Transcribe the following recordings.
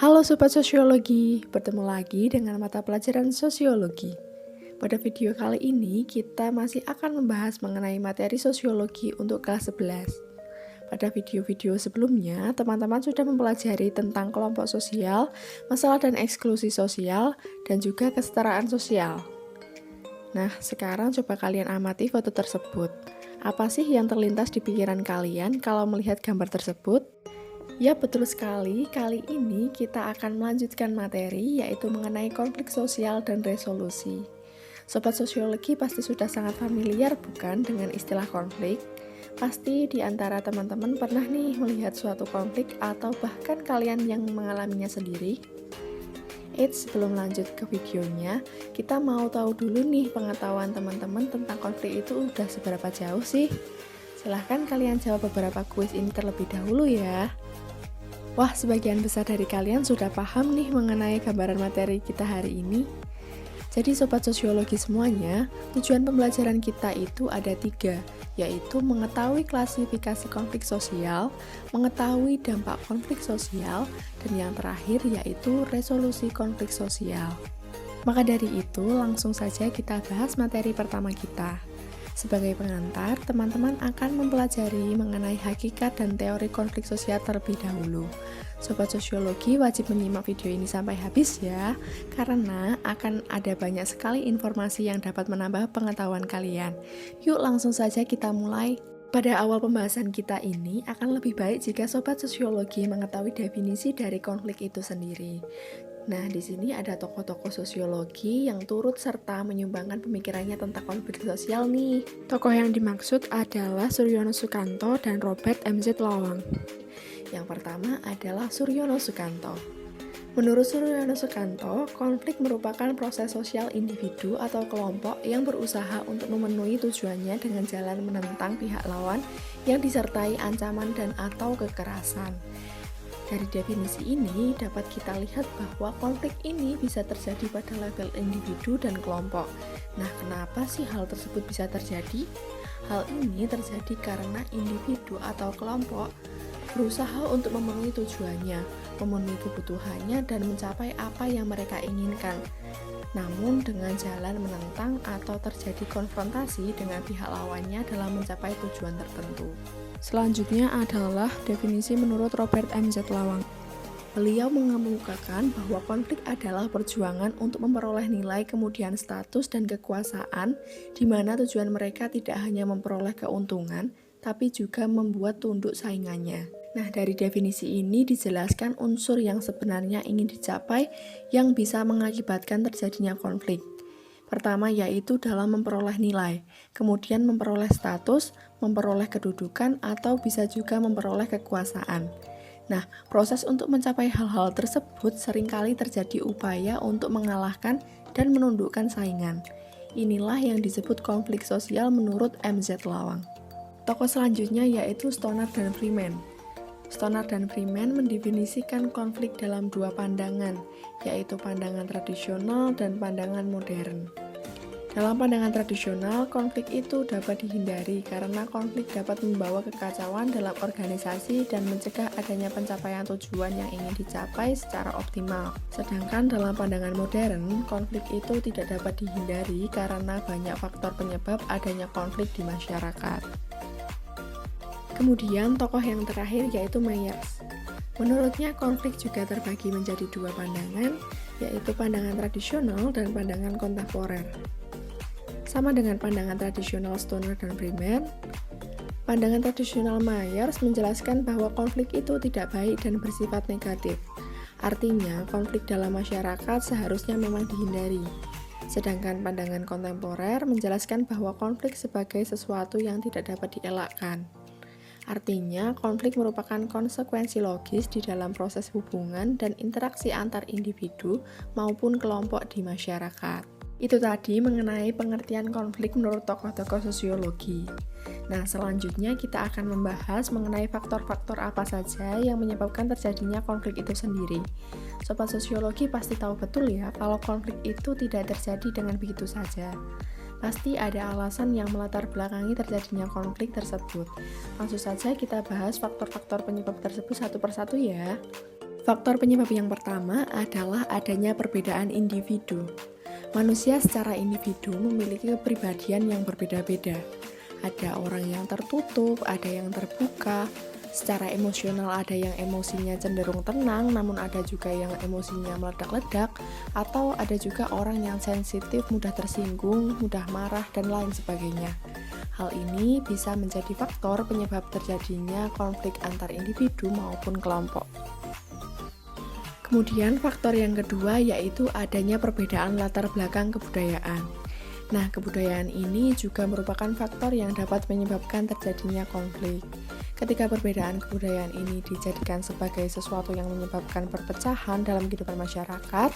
Halo Sobat Sosiologi, bertemu lagi dengan mata pelajaran Sosiologi. Pada video kali ini, kita masih akan membahas mengenai materi Sosiologi untuk kelas 11. Pada video-video sebelumnya, teman-teman sudah mempelajari tentang kelompok sosial, masalah dan eksklusi sosial, dan juga kesetaraan sosial. Nah, sekarang coba kalian amati foto tersebut. Apa sih yang terlintas di pikiran kalian kalau melihat gambar tersebut? Ya, betul sekali. Kali ini kita akan melanjutkan materi, yaitu mengenai konflik sosial dan resolusi. Sobat Sosiologi pasti sudah sangat familiar, bukan, dengan istilah konflik? Pasti di antara teman-teman pernah nih melihat suatu konflik atau bahkan kalian yang mengalaminya sendiri. Sebelum lanjut ke videonya, kita mau tahu dulu nih pengetahuan teman-teman tentang konflik itu udah seberapa jauh sih? Silahkan kalian jawab beberapa kuis ini terlebih dahulu ya. Wah, sebagian besar dari kalian sudah paham nih mengenai gambaran materi kita hari ini. Jadi Sobat Sosiologi semuanya, tujuan pembelajaran kita itu ada 3, yaitu mengetahui klasifikasi konflik sosial, mengetahui dampak konflik sosial, dan yang terakhir yaitu resolusi konflik sosial. Maka dari itu, langsung saja kita bahas materi pertama kita. Sebagai pengantar, teman-teman akan mempelajari mengenai hakikat dan teori konflik sosial terlebih dahulu. Sobat Sosiologi wajib menyimak video ini sampai habis ya, karena akan ada banyak sekali informasi yang dapat menambah pengetahuan kalian. Yuk langsung saja kita mulai. Pada awal pembahasan kita ini, akan lebih baik jika Sobat Sosiologi mengetahui definisi dari konflik itu sendiri. Nah, di sini ada tokoh-tokoh sosiologi yang turut serta menyumbangkan pemikirannya tentang konflik sosial nih. Tokoh yang dimaksud adalah Suryono Sukanto dan Robert M.Z. Lawang. Yang pertama adalah Suryono Sukanto. Menurut Suryono Sukanto, konflik merupakan proses sosial individu atau kelompok yang berusaha untuk memenuhi tujuannya dengan jalan menentang pihak lawan yang disertai ancaman dan atau kekerasan. Dari definisi ini dapat kita lihat bahwa konflik ini bisa terjadi pada level individu dan kelompok. Nah, kenapa sih hal tersebut bisa terjadi? Hal ini terjadi karena individu atau kelompok berusaha untuk memenuhi tujuannya, memenuhi kebutuhannya, dan mencapai apa yang mereka inginkan. Namun dengan jalan menentang atau terjadi konfrontasi dengan pihak lawannya dalam mencapai tujuan tertentu. Selanjutnya adalah definisi menurut Robert M.Z. Lawang. Beliau mengemukakan bahwa konflik adalah perjuangan untuk memperoleh nilai kemudian status dan kekuasaan, di mana tujuan mereka tidak hanya memperoleh keuntungan, tapi juga membuat tunduk saingannya. Nah, dari definisi ini dijelaskan unsur yang sebenarnya ingin dicapai yang bisa mengakibatkan terjadinya konflik. Pertama yaitu dalam memperoleh nilai, kemudian memperoleh status, memperoleh kedudukan, atau bisa juga memperoleh kekuasaan. Nah, proses untuk mencapai hal-hal tersebut seringkali terjadi upaya untuk mengalahkan dan menundukkan saingan. Inilah yang disebut konflik sosial menurut M.Z. Lawang. Tokoh selanjutnya yaitu Stoner dan Freeman. Stoner dan Freeman mendefinisikan konflik dalam 2 pandangan, yaitu pandangan tradisional dan pandangan modern. Dalam pandangan tradisional, konflik itu dapat dihindari karena konflik dapat membawa kekacauan dalam organisasi dan mencegah adanya pencapaian tujuan yang ingin dicapai secara optimal. Sedangkan dalam pandangan modern, konflik itu tidak dapat dihindari karena banyak faktor penyebab adanya konflik di masyarakat. Kemudian tokoh yang terakhir yaitu Myers. Menurutnya konflik juga terbagi menjadi 2 pandangan, yaitu pandangan tradisional dan pandangan kontemporer. Sama dengan pandangan tradisional Stoner dan Freeman, pandangan tradisional Myers menjelaskan bahwa konflik itu tidak baik dan bersifat negatif. Artinya, konflik dalam masyarakat seharusnya memang dihindari. Sedangkan pandangan kontemporer menjelaskan bahwa konflik sebagai sesuatu yang tidak dapat dielakkan. Artinya, konflik merupakan konsekuensi logis di dalam proses hubungan dan interaksi antar individu maupun kelompok di masyarakat. Itu tadi mengenai pengertian konflik menurut tokoh-tokoh sosiologi. Nah, selanjutnya kita akan membahas mengenai faktor-faktor apa saja yang menyebabkan terjadinya konflik itu sendiri. Sobat Sosiologi pasti tahu betul ya kalau konflik itu tidak terjadi dengan begitu saja. Pasti ada alasan yang melatar belakangi terjadinya konflik tersebut. Langsung saja kita bahas faktor-faktor penyebab tersebut satu persatu ya. Faktor penyebab yang pertama adalah adanya perbedaan individu. Manusia secara individu memiliki kepribadian yang berbeda-beda. Ada orang yang tertutup, ada yang terbuka. Secara emosional ada yang emosinya cenderung tenang, namun ada juga yang emosinya meledak-ledak, atau ada juga orang yang sensitif, mudah tersinggung, mudah marah, dan lain sebagainya. Hal ini bisa menjadi faktor penyebab terjadinya konflik antar individu maupun kelompok. Kemudian faktor yang kedua yaitu adanya perbedaan latar belakang kebudayaan. Nah, kebudayaan ini juga merupakan faktor yang dapat menyebabkan terjadinya konflik. Ketika perbedaan kebudayaan ini dijadikan sebagai sesuatu yang menyebabkan perpecahan dalam kehidupan masyarakat,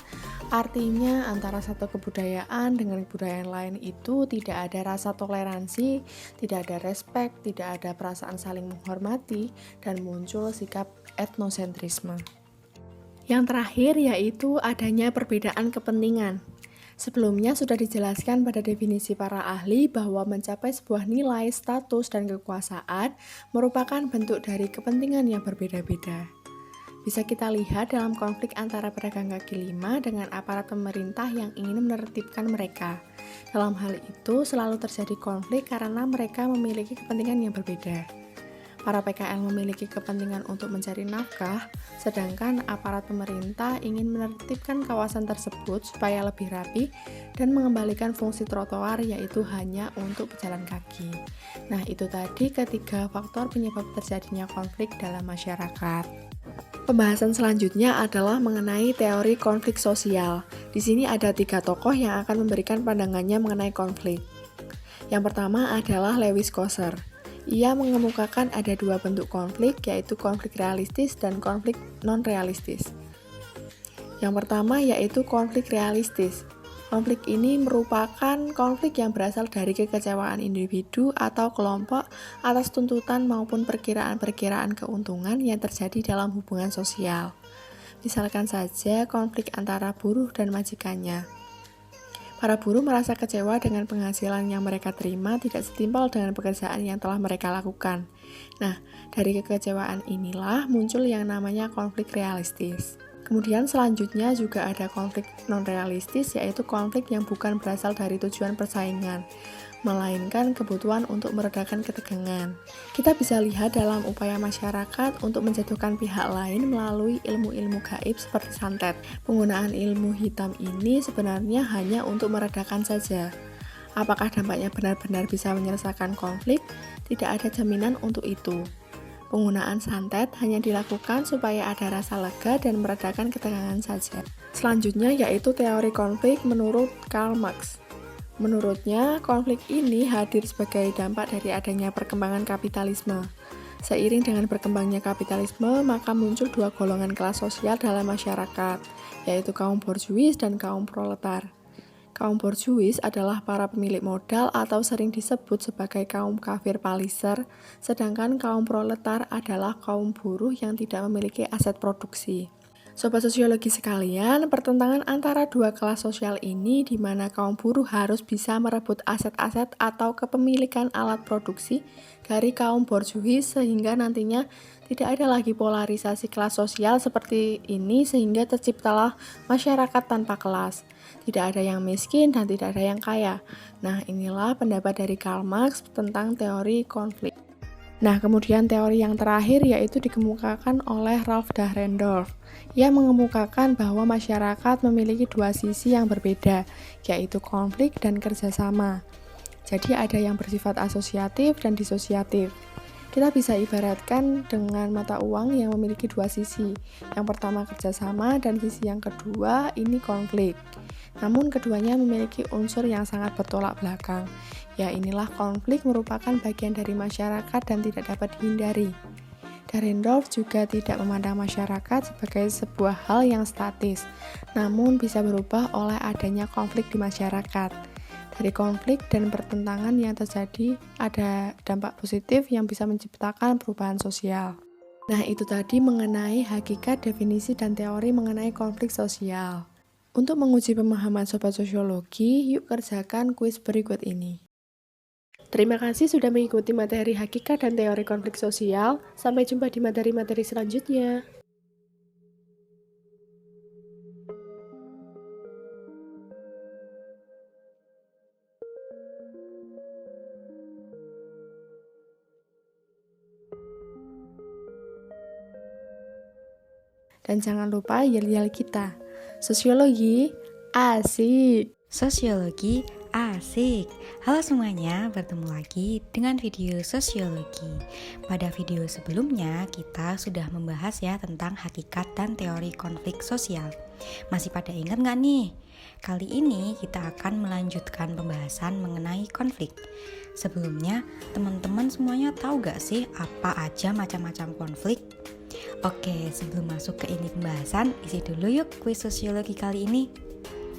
artinya antara satu kebudayaan dengan kebudayaan lain itu tidak ada rasa toleransi, tidak ada respect, tidak ada perasaan saling menghormati, dan muncul sikap etnosentrisme. Yang terakhir yaitu adanya perbedaan kepentingan. Sebelumnya sudah dijelaskan pada definisi para ahli bahwa mencapai sebuah nilai, status, dan kekuasaan merupakan bentuk dari kepentingan yang berbeda-beda. Bisa kita lihat dalam konflik antara pedagang kaki lima dengan aparat pemerintah yang ingin menertibkan mereka. Dalam hal itu selalu terjadi konflik karena mereka memiliki kepentingan yang berbeda. Para PKL memiliki kepentingan untuk mencari nafkah, sedangkan aparat pemerintah ingin menertibkan kawasan tersebut supaya lebih rapi dan mengembalikan fungsi trotoar yaitu hanya untuk pejalan kaki. Nah, itu tadi ketiga faktor penyebab terjadinya konflik dalam masyarakat. Pembahasan selanjutnya adalah mengenai teori konflik sosial. Di sini ada 3 tokoh yang akan memberikan pandangannya mengenai konflik. Yang pertama adalah Lewis Coser. Ia mengemukakan ada 2 bentuk konflik, yaitu konflik realistis dan konflik non-realistis. Yang pertama yaitu konflik realistis. Konflik ini merupakan konflik yang berasal dari kekecewaan individu atau kelompok atas tuntutan maupun perkiraan-perkiraan keuntungan yang terjadi dalam hubungan sosial. Misalkan saja konflik antara buruh dan majikannya. Para buruh merasa kecewa dengan penghasilan yang mereka terima tidak setimpal dengan pekerjaan yang telah mereka lakukan. Nah, dari kekecewaan inilah muncul yang namanya konflik realistis. Kemudian selanjutnya juga ada konflik non-realistis, yaitu konflik yang bukan berasal dari tujuan persaingan, melainkan kebutuhan untuk meredakan ketegangan. Kita bisa lihat dalam upaya masyarakat untuk menjatuhkan pihak lain melalui ilmu-ilmu gaib seperti santet. Penggunaan ilmu hitam ini sebenarnya hanya untuk meredakan saja. Apakah dampaknya benar-benar bisa menyelesaikan konflik? Tidak ada jaminan untuk itu. Penggunaan santet hanya dilakukan supaya ada rasa lega dan meredakan ketegangan saja. Selanjutnya yaitu teori konflik menurut Karl Marx. Menurutnya, konflik ini hadir sebagai dampak dari adanya perkembangan kapitalisme. Seiring dengan berkembangnya kapitalisme, maka muncul 2 golongan kelas sosial dalam masyarakat, yaitu kaum borjuis dan kaum proletar. Kaum borjuis adalah para pemilik modal atau sering disebut sebagai kaum kafir paliser, sedangkan kaum proletar adalah kaum buruh yang tidak memiliki aset produksi. Sobat sosiologi sekalian, pertentangan antara 2 kelas sosial ini di mana kaum buruh harus bisa merebut aset-aset atau kepemilikan alat produksi dari kaum borjuis sehingga nantinya tidak ada lagi polarisasi kelas sosial seperti ini sehingga terciptalah masyarakat tanpa kelas. Tidak ada yang miskin dan tidak ada yang kaya. Nah, inilah pendapat dari Karl Marx tentang teori konflik. Nah, kemudian teori yang terakhir yaitu dikemukakan oleh Ralph Dahrendorf. Ia mengemukakan bahwa masyarakat memiliki 2 sisi yang berbeda, yaitu konflik dan kerjasama. Jadi ada yang bersifat asosiatif dan disosiatif. Kita bisa ibaratkan dengan mata uang yang memiliki 2 sisi. Yang pertama kerjasama dan sisi yang kedua ini konflik. Namun keduanya memiliki unsur yang sangat bertolak belakang. Ya, inilah konflik merupakan bagian dari masyarakat dan tidak dapat dihindari. Dahrendorf juga tidak memandang masyarakat sebagai sebuah hal yang statis, namun bisa berubah oleh adanya konflik di masyarakat. Dari konflik dan pertentangan yang terjadi, ada dampak positif yang bisa menciptakan perubahan sosial. Nah, itu tadi mengenai hakikat, definisi, dan teori mengenai konflik sosial. Untuk menguji pemahaman Sobat Sosiologi, yuk kerjakan kuis berikut ini. Terima kasih sudah mengikuti materi hakikat dan teori konflik sosial. Sampai jumpa di materi-materi selanjutnya. Dan jangan lupa yel-yel kita. Sosiologi, asik! Sosiologi asik. Halo semuanya, bertemu lagi dengan video sosiologi. Pada video sebelumnya kita sudah membahas ya tentang hakikat dan teori konflik sosial. Masih pada ingat nggak nih? Kali ini kita akan melanjutkan pembahasan mengenai konflik. Sebelumnya, teman-teman semuanya tahu gak sih apa aja macam-macam konflik? Oke, sebelum masuk ke ini pembahasan, isi dulu yuk kuis sosiologi kali ini.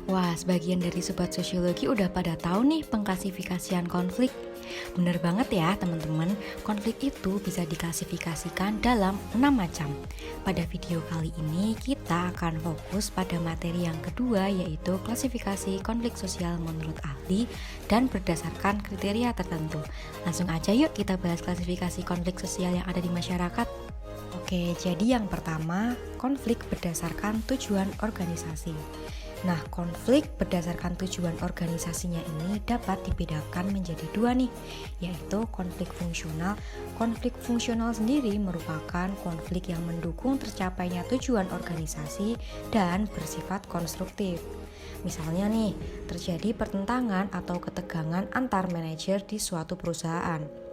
Wah, sebagian dari sobat sosiologi udah pada tahu nih pengklasifikasian konflik. Bener banget ya teman-teman, konflik itu bisa diklasifikasikan dalam 6 macam. Pada video kali ini kita akan fokus pada materi yang kedua, yaitu klasifikasi konflik sosial menurut ahli dan berdasarkan kriteria tertentu. Langsung aja yuk kita bahas klasifikasi konflik sosial yang ada di masyarakat. Oke, jadi yang pertama, konflik berdasarkan tujuan organisasi. Nah, konflik berdasarkan tujuan organisasinya ini dapat dibedakan menjadi dua nih, yaitu konflik fungsional. Konflik fungsional sendiri merupakan konflik yang mendukung tercapainya tujuan organisasi dan bersifat konstruktif. Misalnya nih, terjadi pertentangan atau ketegangan antar manajer di suatu perusahaan.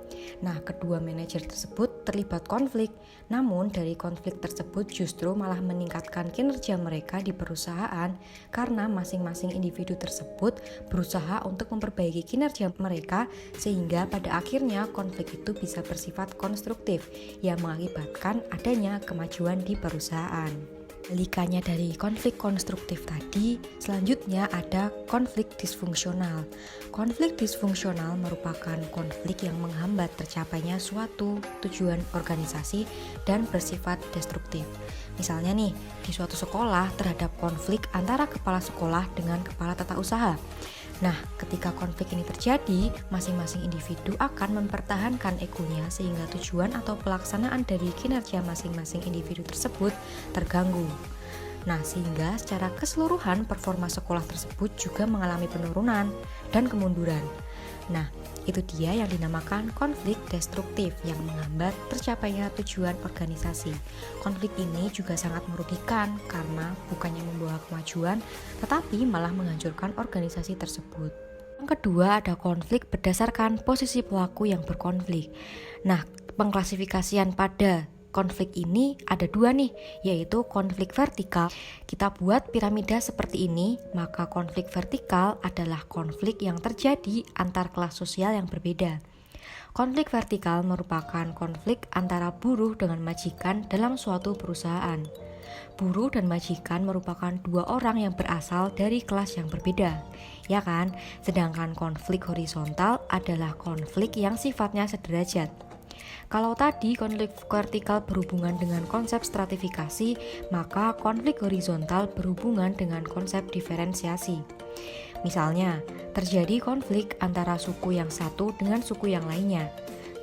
Nah, kedua manajer tersebut terlibat konflik, namun dari konflik tersebut justru malah meningkatkan kinerja mereka di perusahaan karena masing-masing individu tersebut berusaha untuk memperbaiki kinerja mereka sehingga pada akhirnya konflik itu bisa bersifat konstruktif yang mengakibatkan adanya kemajuan di perusahaan. Kebalikannya dari konflik konstruktif tadi, selanjutnya ada konflik disfungsional. Konflik disfungsional merupakan konflik yang menghambat tercapainya suatu tujuan organisasi dan bersifat destruktif. Misalnya nih, di suatu sekolah terhadap konflik antara kepala sekolah dengan kepala tata usaha. Nah, ketika konflik ini terjadi, masing-masing individu akan mempertahankan egonya sehingga tujuan atau pelaksanaan dari kinerja masing-masing individu tersebut terganggu. Nah, sehingga secara keseluruhan performa sekolah tersebut juga mengalami penurunan dan kemunduran. Nah, itu dia yang dinamakan konflik destruktif yang menghambat tercapainya tujuan organisasi. Konflik ini juga sangat merugikan karena bukannya membawa kemajuan, tetapi malah menghancurkan organisasi tersebut. Yang kedua ada konflik berdasarkan posisi pelaku yang berkonflik. Nah, pengklasifikasian pada konflik ini ada dua nih, yaitu konflik vertikal. Kita buat piramida seperti ini, maka konflik vertikal adalah konflik yang terjadi antar kelas sosial yang berbeda. Konflik vertikal merupakan konflik antara buruh dengan majikan dalam suatu perusahaan. Buruh dan majikan merupakan dua orang yang berasal dari kelas yang berbeda, ya kan? Sedangkan konflik horizontal adalah konflik yang sifatnya sederajat. Kalau tadi konflik vertikal berhubungan dengan konsep stratifikasi, maka konflik horizontal berhubungan dengan konsep diferensiasi. Misalnya, terjadi konflik antara suku yang satu dengan suku yang lainnya.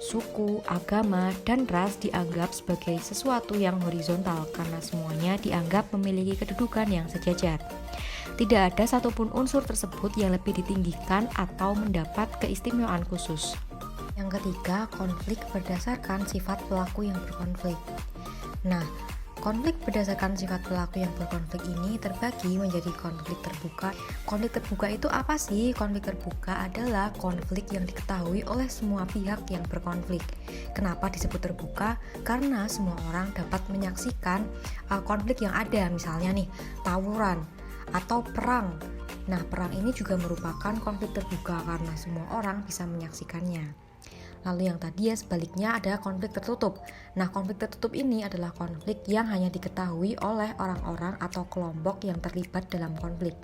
Suku, agama, dan ras dianggap sebagai sesuatu yang horizontal karena semuanya dianggap memiliki kedudukan yang sejajar. Tidak ada satupun unsur tersebut yang lebih ditinggikan atau mendapat keistimewaan khusus. Yang ketiga, konflik berdasarkan sifat pelaku yang berkonflik. Nah, konflik berdasarkan sifat pelaku yang berkonflik ini terbagi menjadi konflik terbuka. Konflik terbuka itu apa sih? Konflik terbuka adalah konflik yang diketahui oleh semua pihak yang berkonflik. Kenapa disebut terbuka? Karena semua orang dapat menyaksikan konflik yang ada, misalnya nih, tawuran atau perang. Nah, perang ini juga merupakan konflik terbuka karena semua orang bisa menyaksikannya. Lalu yang tadi ya sebaliknya ada konflik tertutup. Nah, konflik tertutup ini adalah konflik yang hanya diketahui oleh orang-orang atau kelompok yang terlibat dalam konflik.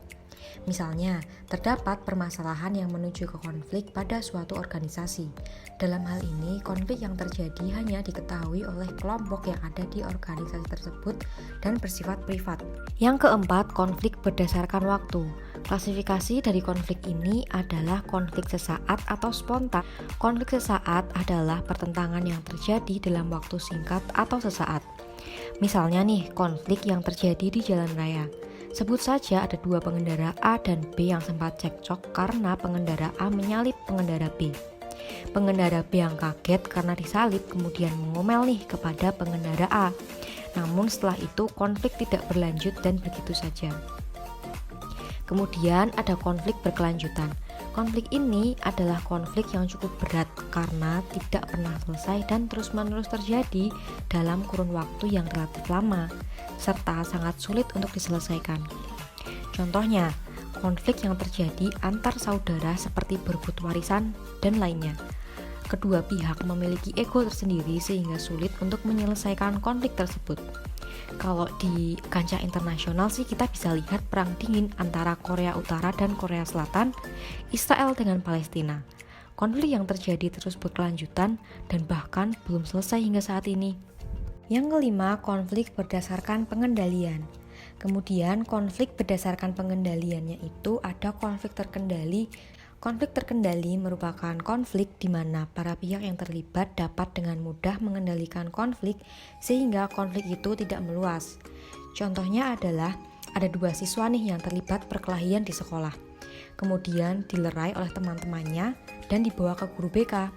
Misalnya, terdapat permasalahan yang menuju ke konflik pada suatu organisasi. Dalam hal ini, konflik yang terjadi hanya diketahui oleh kelompok yang ada di organisasi tersebut dan bersifat privat. Yang keempat, konflik berdasarkan waktu. Klasifikasi dari konflik ini adalah konflik sesaat atau spontan. Konflik sesaat adalah pertentangan yang terjadi dalam waktu singkat atau sesaat. Misalnya nih, konflik yang terjadi di jalan raya. Sebut saja ada dua pengendara A dan B yang sempat cekcok karena pengendara A menyalip pengendara B. Pengendara B yang kaget karena disalip kemudian mengomel nih kepada pengendara A. Namun setelah itu konflik tidak berlanjut dan begitu saja. Kemudian ada konflik berkelanjutan. Konflik ini adalah konflik yang cukup berat karena tidak pernah selesai dan terus-menerus terjadi dalam kurun waktu yang relatif lama, serta sangat sulit untuk diselesaikan. Contohnya, konflik yang terjadi antar saudara seperti berebut warisan dan lainnya. Kedua pihak memiliki ego tersendiri sehingga sulit untuk menyelesaikan konflik tersebut. Kalau di kancah internasional sih kita bisa lihat perang dingin antara Korea Utara dan Korea Selatan, Israel dengan Palestina. Konflik yang terjadi terus berkelanjutan dan bahkan belum selesai hingga saat ini. Yang kelima, konflik berdasarkan pengendalian. Kemudian konflik berdasarkan pengendaliannya itu ada konflik terkendali. Konflik terkendali merupakan konflik di mana para pihak yang terlibat dapat dengan mudah mengendalikan konflik sehingga konflik itu tidak meluas. Contohnya adalah ada dua siswa nih yang terlibat perkelahian di sekolah. Kemudian dilerai oleh teman-temannya dan dibawa ke guru BK.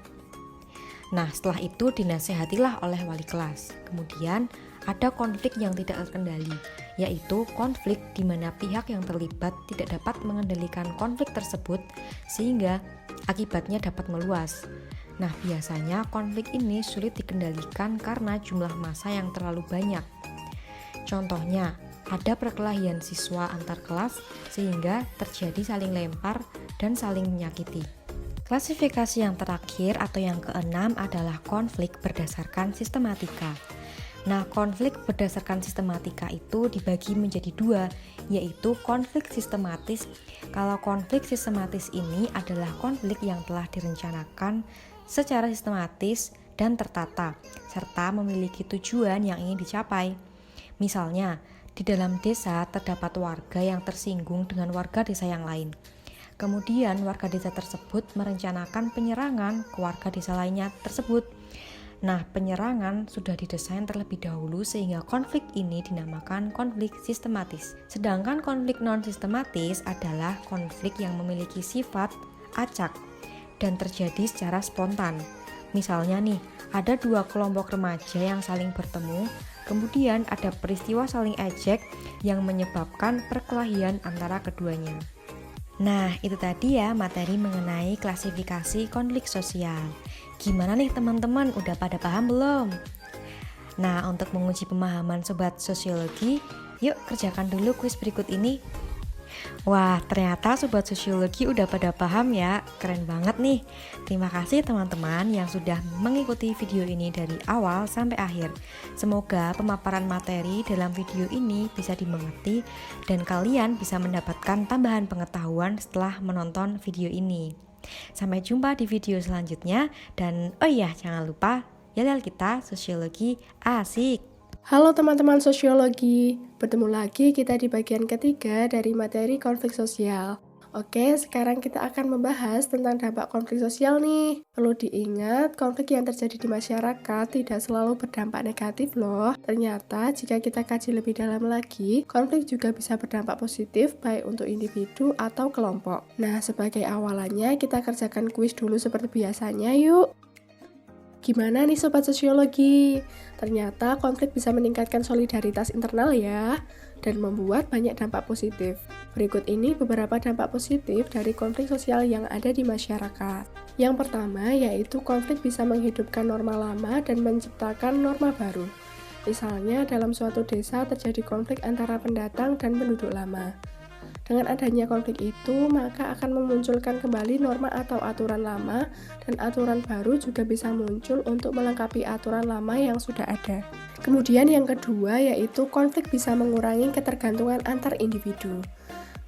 Nah, setelah itu dinasehatilah oleh wali kelas. Kemudian ada konflik yang tidak terkendali, yaitu konflik di mana pihak yang terlibat tidak dapat mengendalikan konflik tersebut sehingga akibatnya dapat meluas. Nah, biasanya konflik ini sulit dikendalikan karena jumlah massa yang terlalu banyak. Contohnya, ada perkelahian siswa antar kelas sehingga terjadi saling lempar dan saling menyakiti. Klasifikasi yang terakhir atau yang keenam adalah konflik berdasarkan sistematika. Nah, konflik berdasarkan sistematika itu dibagi menjadi dua, yaitu konflik sistematis. Kalau konflik sistematis ini adalah konflik yang telah direncanakan secara sistematis dan tertata, serta memiliki tujuan yang ingin dicapai. Misalnya, di dalam desa terdapat warga yang tersinggung dengan warga desa yang lain. Kemudian warga desa tersebut merencanakan penyerangan ke warga desa lainnya tersebut. Nah, penyerangan sudah didesain terlebih dahulu sehingga konflik ini dinamakan konflik sistematis. Sedangkan konflik non-sistematis adalah konflik yang memiliki sifat acak dan terjadi secara spontan. Misalnya nih, ada dua kelompok remaja yang saling bertemu, kemudian ada peristiwa saling ejek yang menyebabkan perkelahian antara keduanya. Nah, itu tadi ya materi mengenai klasifikasi konflik sosial. Gimana nih teman-teman, udah pada paham belum? Nah, untuk menguji pemahaman sobat sosiologi, yuk kerjakan dulu kuis berikut ini. Wah, ternyata sobat sosiologi udah pada paham ya, keren banget nih. Terima kasih teman-teman yang sudah mengikuti video ini dari awal sampai akhir. Semoga pemaparan materi dalam video ini bisa dimengerti dan kalian bisa mendapatkan tambahan pengetahuan setelah menonton video ini. Sampai jumpa di video selanjutnya dan oh iya, jangan lupa yel-yel kita sosiologi asik. Halo teman-teman sosiologi, bertemu lagi kita di bagian ketiga dari materi konflik sosial. Oke, sekarang kita akan membahas tentang dampak konflik sosial nih. Perlu diingat, konflik yang terjadi di masyarakat tidak selalu berdampak negatif loh. Ternyata jika kita kaji lebih dalam lagi, konflik juga bisa berdampak positif baik untuk individu atau kelompok. Nah, sebagai awalannya kita kerjakan kuis dulu seperti biasanya yuk. Gimana nih sobat sosiologi? Ternyata konflik bisa meningkatkan solidaritas internal ya, dan membuat banyak dampak positif. Berikut ini beberapa dampak positif dari konflik sosial yang ada di masyarakat. Yang pertama yaitu konflik bisa menghidupkan norma lama dan menciptakan norma baru. Misalnya dalam suatu desa terjadi konflik antara pendatang dan penduduk lama. Dengan adanya konflik itu, maka akan memunculkan kembali norma atau aturan lama, dan aturan baru juga bisa muncul untuk melengkapi aturan lama yang sudah ada. Kemudian yang kedua yaitu konflik bisa mengurangi ketergantungan antar individu.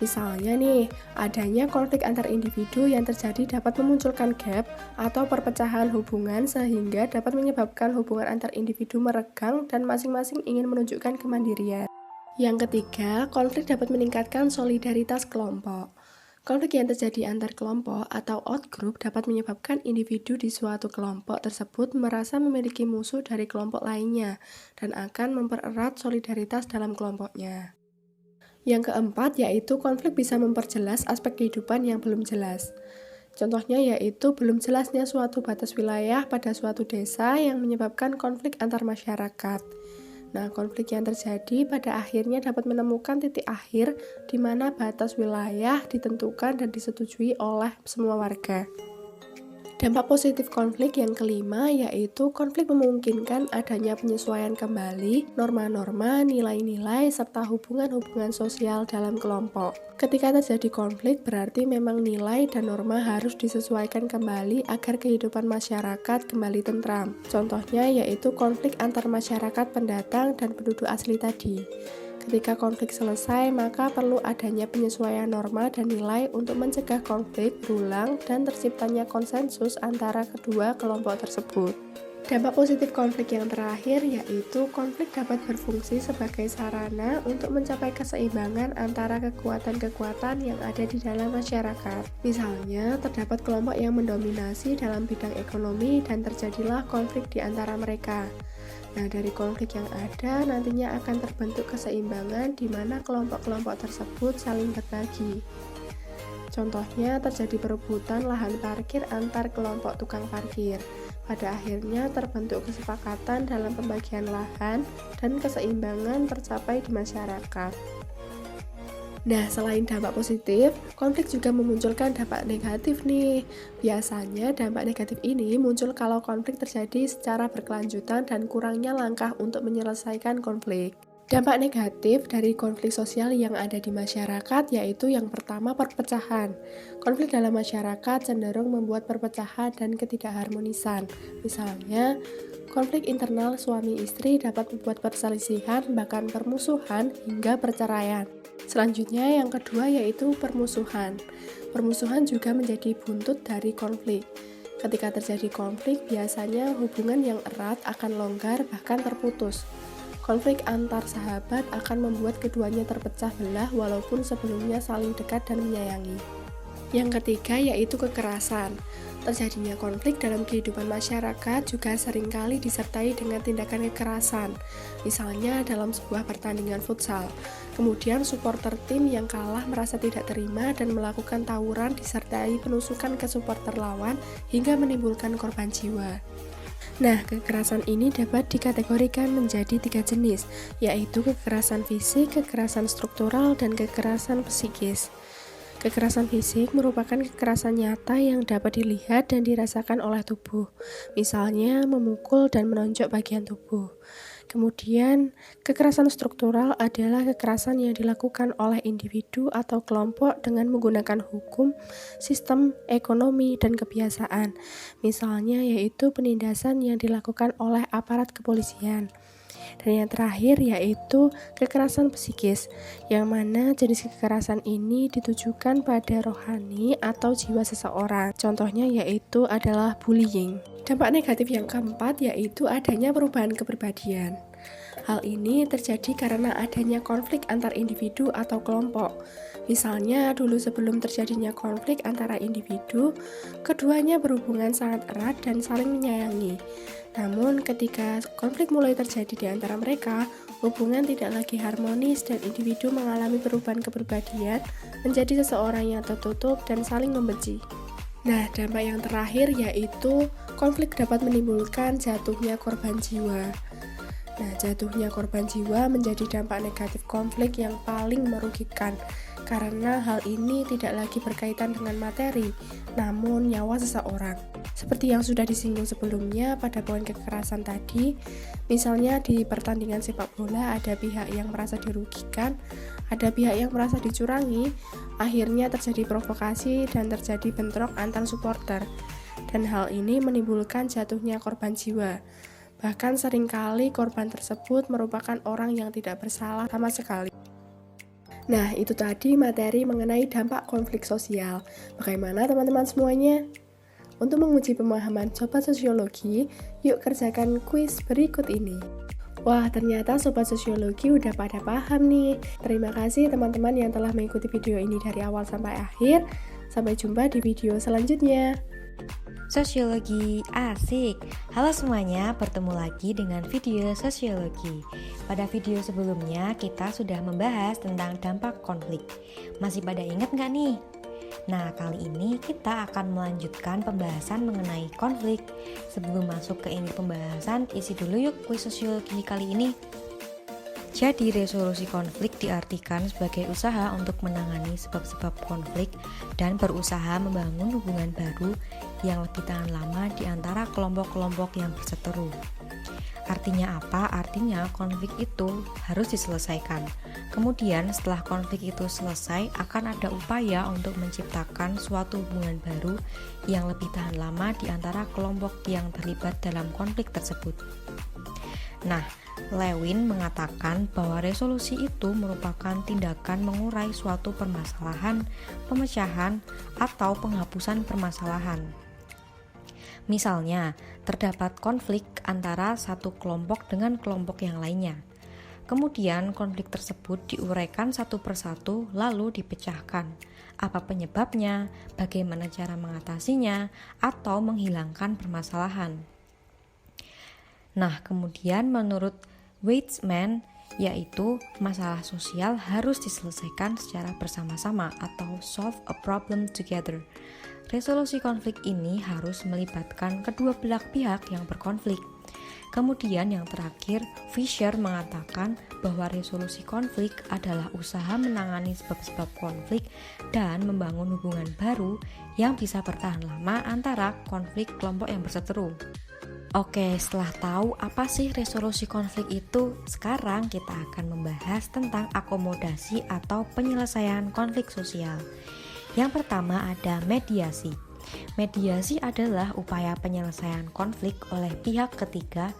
Misalnya nih, adanya konflik antar individu yang terjadi dapat memunculkan gap atau perpecahan hubungan sehingga dapat menyebabkan hubungan antar individu meregang dan masing-masing ingin menunjukkan kemandirian. Yang ketiga, konflik dapat meningkatkan solidaritas kelompok. Konflik yang terjadi antar kelompok atau outgroup dapat menyebabkan individu di suatu kelompok tersebut merasa memiliki musuh dari kelompok lainnya dan akan mempererat solidaritas dalam kelompoknya. Yang keempat yaitu konflik bisa memperjelas aspek kehidupan yang belum jelas. Contohnya yaitu belum jelasnya suatu batas wilayah pada suatu desa yang menyebabkan konflik antar masyarakat. Nah, konflik yang terjadi pada akhirnya dapat menemukan titik akhir di mana batas wilayah ditentukan dan disetujui oleh semua warga. Dampak positif konflik yang kelima yaitu konflik memungkinkan adanya penyesuaian kembali norma-norma, nilai-nilai, serta hubungan-hubungan sosial dalam kelompok. Ketika terjadi konflik berarti memang nilai dan norma harus disesuaikan kembali agar kehidupan masyarakat kembali tentram. Contohnya yaitu konflik antar masyarakat pendatang dan penduduk asli tadi. Ketika konflik selesai, maka perlu adanya penyesuaian norma dan nilai untuk mencegah konflik berulang dan terciptanya konsensus antara kedua kelompok tersebut. Dampak positif konflik yang terakhir yaitu konflik dapat berfungsi sebagai sarana untuk mencapai keseimbangan antara kekuatan-kekuatan yang ada di dalam masyarakat. Misalnya, terdapat kelompok yang mendominasi dalam bidang ekonomi dan terjadilah konflik di antara mereka. Nah, dari konflik yang ada nantinya akan terbentuk keseimbangan di mana kelompok-kelompok tersebut saling berbagi. Contohnya terjadi perebutan lahan parkir antar kelompok tukang parkir. Pada akhirnya terbentuk kesepakatan dalam pembagian lahan dan keseimbangan tercapai di masyarakat. Nah, selain dampak positif, konflik juga memunculkan dampak negatif nih. Biasanya dampak negatif ini muncul kalau konflik terjadi secara berkelanjutan dan kurangnya langkah untuk menyelesaikan konflik. Dampak negatif dari konflik sosial yang ada di masyarakat yaitu yang pertama perpecahan. Konflik dalam masyarakat cenderung membuat perpecahan dan ketidakharmonisan. Misalnya, konflik internal suami istri dapat membuat perselisihan, bahkan permusuhan hingga perceraian. Selanjutnya yang kedua yaitu permusuhan. Permusuhan juga menjadi buntut dari konflik. Ketika terjadi konflik, biasanya hubungan yang erat akan longgar bahkan terputus. Konflik antar sahabat akan membuat keduanya terpecah belah walaupun sebelumnya saling dekat dan menyayangi. Yang ketiga yaitu kekerasan. Terjadinya konflik dalam kehidupan masyarakat juga seringkali disertai dengan tindakan kekerasan. Misalnya dalam sebuah pertandingan futsal. Kemudian supporter tim yang kalah merasa tidak terima dan melakukan tawuran disertai penusukan ke supporter lawan hingga menimbulkan korban jiwa. Nah, kekerasan ini dapat dikategorikan menjadi 3 jenis, yaitu kekerasan fisik, kekerasan struktural, dan kekerasan psikis. Kekerasan fisik merupakan kekerasan nyata yang dapat dilihat dan dirasakan oleh tubuh, misalnya memukul dan menonjok bagian tubuh. Kemudian, kekerasan struktural adalah kekerasan yang dilakukan oleh individu atau kelompok dengan menggunakan hukum, sistem, ekonomi, dan kebiasaan. Misalnya yaitu penindasan yang dilakukan oleh aparat kepolisian. Dan yang terakhir yaitu kekerasan psikis, yang mana jenis kekerasan ini ditujukan pada rohani atau jiwa seseorang. Contohnya yaitu adalah bullying. Dampak negatif yang keempat yaitu adanya perubahan kepribadian. Hal ini terjadi karena adanya konflik antar individu atau kelompok. Misalnya dulu sebelum terjadinya konflik antara individu, keduanya berhubungan sangat erat dan saling menyayangi. Namun ketika konflik mulai terjadi di antara mereka, hubungan tidak lagi harmonis dan individu mengalami perubahan kepribadian menjadi seseorang yang tertutup dan saling membenci. Nah, dampak yang terakhir yaitu konflik dapat menimbulkan jatuhnya korban jiwa. Nah, jatuhnya korban jiwa menjadi dampak negatif konflik yang paling merugikan karena hal ini tidak lagi berkaitan dengan materi, namun nyawa seseorang. Seperti yang sudah disinggung sebelumnya pada poin kekerasan tadi, misalnya di pertandingan sepak bola ada pihak yang merasa dirugikan, ada pihak yang merasa dicurangi, akhirnya terjadi provokasi dan terjadi bentrok antar supporter. Dan hal ini menimbulkan jatuhnya korban jiwa. Bahkan seringkali korban tersebut merupakan orang yang tidak bersalah sama sekali. Nah, itu tadi materi mengenai dampak konflik sosial. Bagaimana teman-teman semuanya? Untuk menguji pemahaman Sobat Sosiologi, yuk kerjakan kuis berikut ini. Wah, ternyata Sobat Sosiologi udah pada paham nih. Terima kasih teman-teman yang telah mengikuti video ini dari awal sampai akhir. Sampai jumpa di video selanjutnya. Sosiologi asik. Halo semuanya, bertemu lagi dengan video sosiologi. Pada video sebelumnya kita sudah membahas tentang dampak konflik. Masih pada ingat nggak nih? Nah, kali ini kita akan melanjutkan pembahasan mengenai konflik. Sebelum masuk ke inti pembahasan, isi dulu yuk kuis sosiologi kali ini. Jadi, resolusi konflik diartikan sebagai usaha untuk menangani sebab-sebab konflik dan berusaha membangun hubungan baru yang lebih tahan lama di antara kelompok-kelompok yang berseteru. Artinya apa? Artinya konflik itu harus diselesaikan. Kemudian setelah konflik itu selesai, akan ada upaya untuk menciptakan suatu hubungan baru yang lebih tahan lama di antara kelompok yang terlibat dalam konflik tersebut. Nah, Lewin mengatakan bahwa resolusi itu merupakan tindakan mengurai suatu permasalahan, pemecahan, atau penghapusan permasalahan. Misalnya, terdapat konflik antara satu kelompok dengan kelompok yang lainnya. Kemudian konflik tersebut diuraikan satu persatu lalu dipecahkan. Apa penyebabnya, bagaimana cara mengatasinya, atau menghilangkan permasalahan. Nah, kemudian menurut Weizmann, yaitu masalah sosial harus diselesaikan secara bersama-sama atau solve a problem together. Resolusi konflik ini harus melibatkan kedua belah pihak yang berkonflik. Kemudian yang terakhir, Fisher mengatakan bahwa resolusi konflik adalah usaha menangani sebab-sebab konflik dan membangun hubungan baru yang bisa bertahan lama antara konflik kelompok yang berseteru. Oke, setelah tahu apa sih resolusi konflik itu, sekarang kita akan membahas tentang akomodasi atau penyelesaian konflik sosial. Yang pertama ada mediasi. Mediasi adalah upaya penyelesaian konflik oleh pihak ketiga,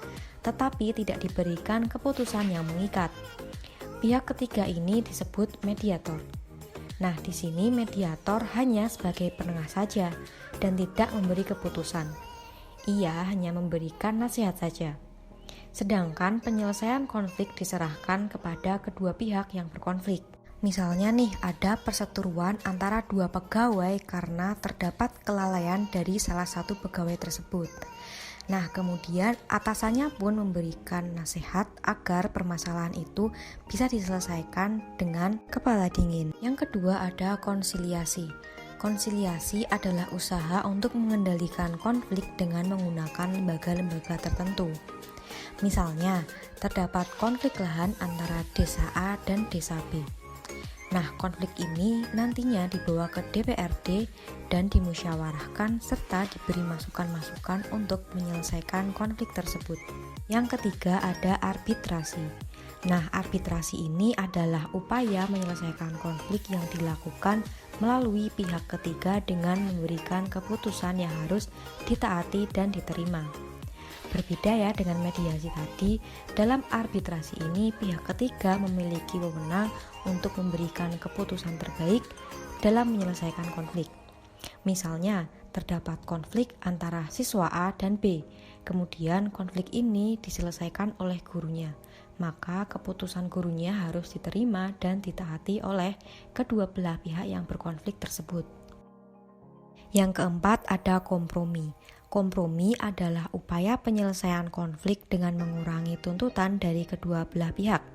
tetapi tidak diberikan keputusan yang mengikat. Pihak ketiga ini disebut mediator. Nah, di sini mediator hanya sebagai penengah saja dan tidak memberi keputusan. Ia hanya memberikan nasihat saja. Sedangkan penyelesaian konflik diserahkan kepada kedua pihak yang berkonflik. Misalnya nih, ada perseteruan antara dua pegawai karena terdapat kelalaian dari salah satu pegawai tersebut. Nah, kemudian atasannya pun memberikan nasihat agar permasalahan itu bisa diselesaikan dengan kepala dingin. Yang kedua ada konsiliasi. Konsiliasi adalah usaha untuk mengendalikan konflik dengan menggunakan lembaga-lembaga tertentu. Misalnya, terdapat konflik lahan antara desa A dan desa B. Nah, konflik ini nantinya dibawa ke DPRD dan dimusyawarahkan serta diberi masukan-masukan untuk menyelesaikan konflik tersebut. Yang ketiga ada arbitrasi. Nah, arbitrasi ini adalah upaya menyelesaikan konflik yang dilakukan melalui pihak ketiga dengan memberikan keputusan yang harus ditaati dan diterima. Berbeda ya dengan mediasi tadi, dalam arbitrasi ini pihak ketiga memiliki wewenang untuk memberikan keputusan terbaik dalam menyelesaikan konflik. Misalnya, terdapat konflik antara siswa A dan B, kemudian konflik ini diselesaikan oleh gurunya. Maka keputusan gurunya harus diterima dan ditaati oleh kedua belah pihak yang berkonflik tersebut. Yang keempat ada kompromi. Kompromi adalah upaya penyelesaian konflik dengan mengurangi tuntutan dari kedua belah pihak.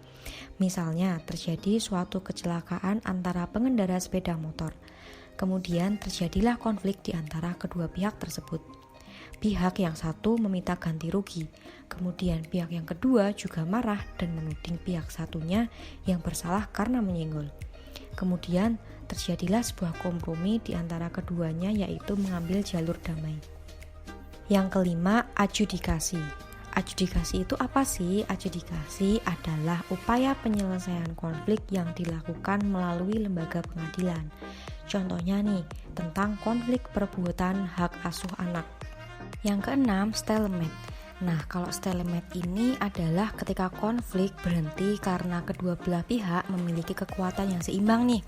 Misalnya, terjadi suatu kecelakaan antara pengendara sepeda motor. Kemudian terjadilah konflik di antara kedua pihak tersebut. Pihak yang satu meminta ganti rugi, kemudian pihak yang kedua juga marah dan menuding pihak satunya yang bersalah karena menyenggol. Kemudian terjadilah sebuah kompromi di antara keduanya, yaitu mengambil jalur damai. Yang kelima, adjudikasi. Adjudikasi itu apa sih? Adjudikasi adalah upaya penyelesaian konflik yang dilakukan melalui lembaga pengadilan. Contohnya nih, tentang konflik perebutan hak asuh anak. Yang keenam, stalemate. Nah, kalau stalemate ini adalah ketika konflik berhenti karena kedua belah pihak memiliki kekuatan yang seimbang nih.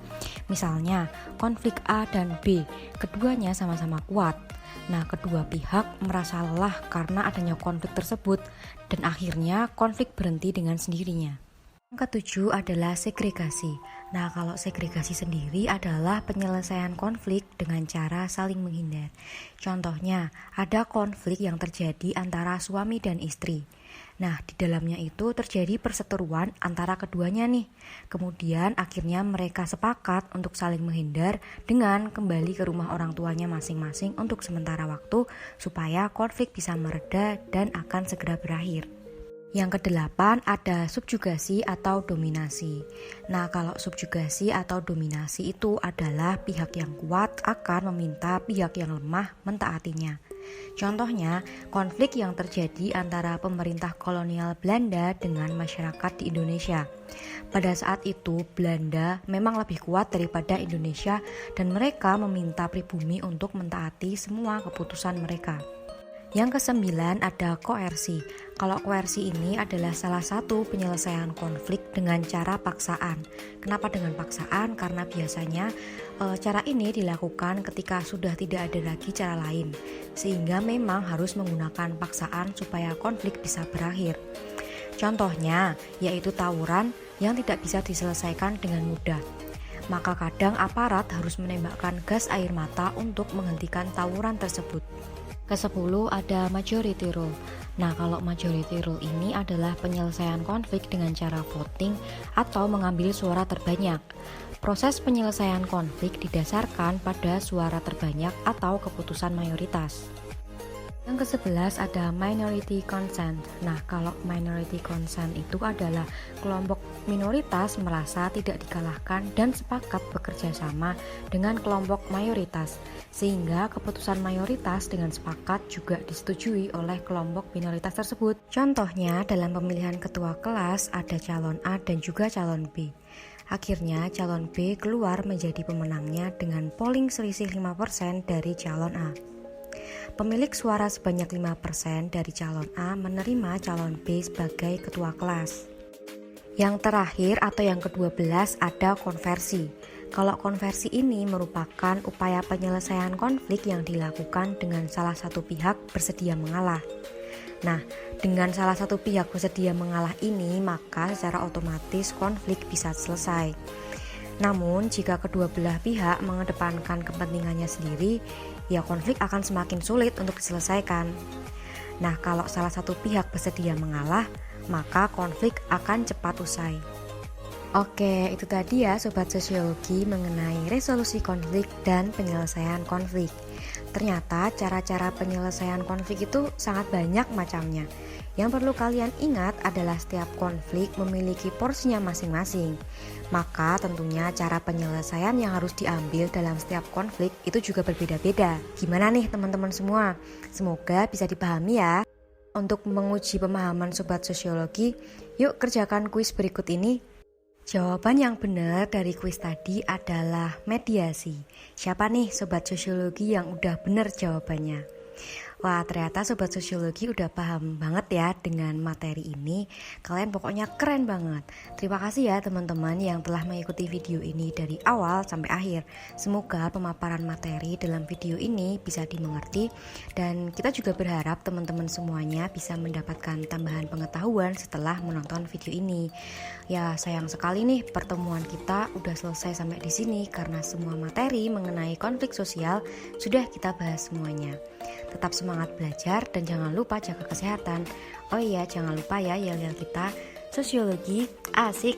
Misalnya, konflik A dan B, keduanya sama-sama kuat. Nah, kedua pihak merasa lelah karena adanya konflik tersebut dan akhirnya konflik berhenti dengan sendirinya. Yang ketujuh adalah segregasi. Nah, kalau segregasi sendiri adalah penyelesaian konflik dengan cara saling menghindar. Contohnya, ada konflik yang terjadi antara suami dan istri. Nah, di dalamnya itu terjadi perseteruan antara keduanya nih. Kemudian akhirnya mereka sepakat untuk saling menghindar dengan kembali ke rumah orang tuanya masing-masing untuk sementara waktu supaya konflik bisa mereda dan akan segera berakhir. Yang kedelapan ada subjugasi atau dominasi. Nah, kalau subjugasi atau dominasi itu adalah pihak yang kuat akan meminta pihak yang lemah mentaatinya. Contohnya, konflik yang terjadi antara pemerintah kolonial Belanda dengan masyarakat di Indonesia. Pada saat itu, Belanda memang lebih kuat daripada Indonesia dan mereka meminta pribumi untuk mentaati semua keputusan mereka. Yang kesembilan ada koersi. Kalau koersi ini adalah salah satu penyelesaian konflik dengan cara paksaan. Kenapa dengan paksaan? Karena biasanya cara ini dilakukan ketika sudah tidak ada lagi cara lain, sehingga memang harus menggunakan paksaan supaya konflik bisa berakhir. Contohnya yaitu tawuran yang tidak bisa diselesaikan dengan mudah. Maka kadang aparat harus menembakkan gas air mata untuk menghentikan tawuran tersebut. Ke-10 ada majority rule. Nah, kalau majority rule ini adalah penyelesaian konflik dengan cara voting atau mengambil suara terbanyak. Proses penyelesaian konflik didasarkan pada suara terbanyak atau keputusan mayoritas. Yang ke-11 ada minority consent. Nah, kalau minority consent itu adalah kelompok minoritas merasa tidak dikalahkan dan sepakat bekerja sama dengan kelompok mayoritas, sehingga keputusan mayoritas dengan sepakat juga disetujui oleh kelompok minoritas tersebut. Contohnya dalam pemilihan ketua kelas ada calon A dan juga calon B. Akhirnya calon B keluar menjadi pemenangnya dengan polling selisih 5% dari calon A. Pemilik suara sebanyak 5% dari calon A menerima calon B sebagai ketua kelas. Yang terakhir atau yang ke-12 ada konversi. Kalau konversi ini merupakan upaya penyelesaian konflik yang dilakukan dengan salah satu pihak bersedia mengalah. Nah, dengan salah satu pihak bersedia mengalah ini, maka secara otomatis konflik bisa selesai. Namun, jika kedua belah pihak mengedepankan kepentingannya sendiri, ya konflik akan semakin sulit untuk diselesaikan. Nah, kalau salah satu pihak bersedia mengalah, maka konflik akan cepat usai. Oke, itu tadi ya Sobat Sosiologi mengenai resolusi konflik dan penyelesaian konflik. Ternyata cara-cara penyelesaian konflik itu sangat banyak macamnya. Yang perlu kalian ingat adalah setiap konflik memiliki porsinya masing-masing. Maka tentunya cara penyelesaian yang harus diambil dalam setiap konflik itu juga berbeda-beda. Gimana nih teman-teman semua? Semoga bisa dipahami ya. Untuk menguji pemahaman Sobat Sosiologi, yuk kerjakan kuis berikut ini. Jawaban yang benar dari kuis tadi adalah mediasi. Siapa nih Sobat Sosiologi yang udah benar jawabannya? Wah, ternyata Sobat Sosiologi udah paham banget ya dengan materi ini. Kalian pokoknya keren banget. Terima kasih ya teman-teman yang telah mengikuti video ini dari awal sampai akhir. Semoga pemaparan materi dalam video ini bisa dimengerti. Dan kita juga berharap teman-teman semuanya bisa mendapatkan tambahan pengetahuan setelah menonton video ini. Ya, sayang sekali nih pertemuan kita udah selesai sampai di sini karena semua materi mengenai konflik sosial sudah kita bahas semuanya. Tetap semangat belajar dan jangan lupa jaga kesehatan. Oh iya, jangan lupa ya yel-yel kita, sosiologi asik.